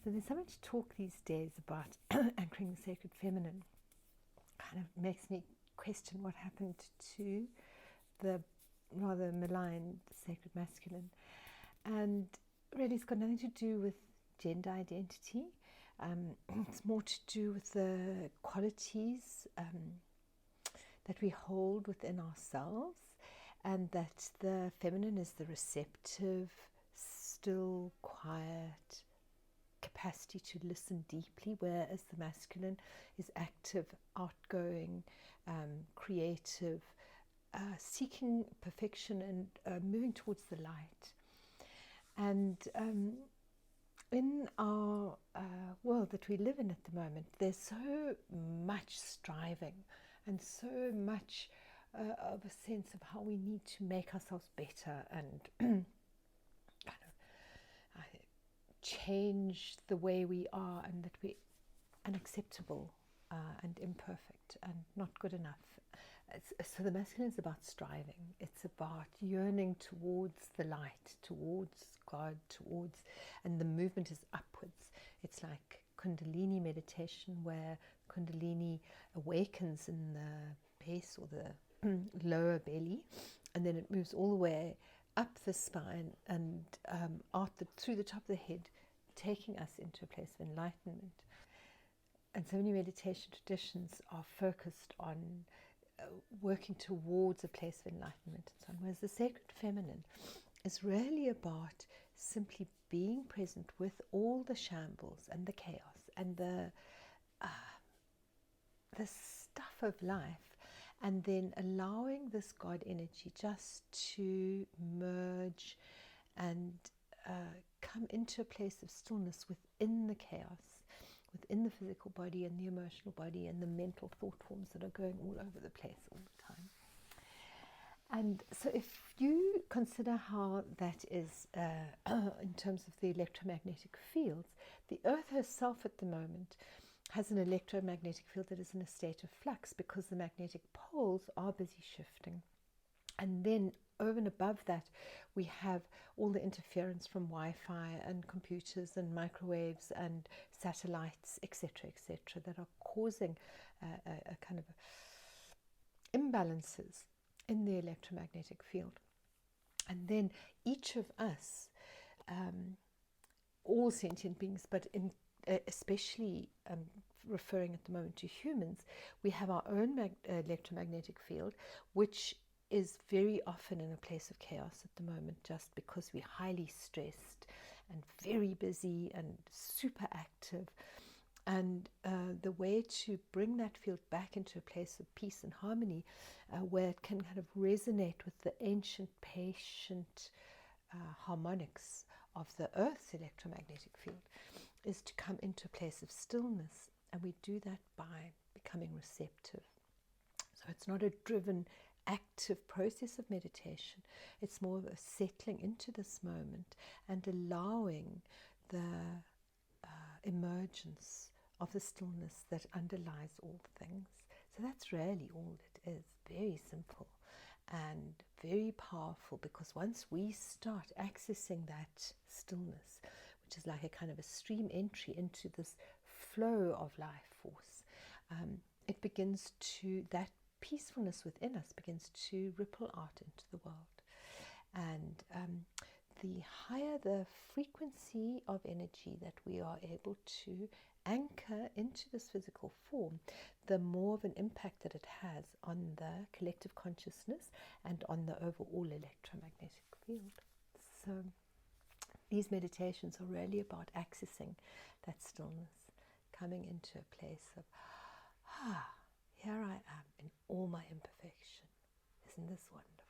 So there's so much talk these days about anchoring the sacred feminine. Kind of makes me question what happened to the rather maligned sacred masculine. And really it's got nothing to do with gender identity. It's more to do with the qualities that we hold within ourselves, and that the feminine is the receptive, still, quiet capacity to listen deeply, whereas the masculine is active, outgoing, creative, seeking perfection and moving towards the light. And in our world that we live in at the moment, there's so much striving and so much of a sense of how we need to make ourselves better and kind of change the way we are, and that we're unacceptable and imperfect and not good enough. So the masculine is about striving. It's about yearning towards the light, towards God, and the movement is upwards. It's like Kundalini meditation, where Kundalini awakens in the base or the lower belly, and then it moves all the way up the spine and out through the top of the head, taking us into a place of enlightenment. And so many meditation traditions are focused on working towards a place of enlightenment and so on, whereas the sacred feminine is really about simply being present with all the shambles and the chaos and the stuff of life, and then allowing this God energy just to merge and come into a place of stillness within the chaos, within the physical body and the emotional body and the mental thought forms that are going all over the place all the time. And so if you consider how that is in terms of the electromagnetic fields, the Earth herself at the moment has an electromagnetic field that is in a state of flux because the magnetic poles are busy shifting. And then over and above that, we have all the interference from Wi-Fi and computers and microwaves and satellites, etc., that are causing a kind of imbalances in the electromagnetic field. And then each of us, all sentient beings, but especially referring at the moment to humans, we have our own electromagnetic field, which is very often in a place of chaos at the moment, just because we're highly stressed and very busy and super active. And the way to bring that field back into a place of peace and harmony, where it can kind of resonate with the ancient, patient harmonics of the Earth's electromagnetic field, is to come into a place of stillness. And we do that by becoming receptive. So it's not a driven, active process of meditation. It's more of a settling into this moment and allowing the emergence of the stillness that underlies all things. So that's really all it is. Very simple and very powerful, because once we start accessing that stillness, which is like a kind of a stream entry into this flow of life force, it begins to, that peacefulness within us begins to ripple out into the world. And the higher the frequency of energy that we are able to anchor into this physical form, the more of an impact that it has on the collective consciousness and on the overall electromagnetic field. So these meditations are really about accessing that stillness, coming into a place of, here I am in all my imperfection. Isn't this wonderful?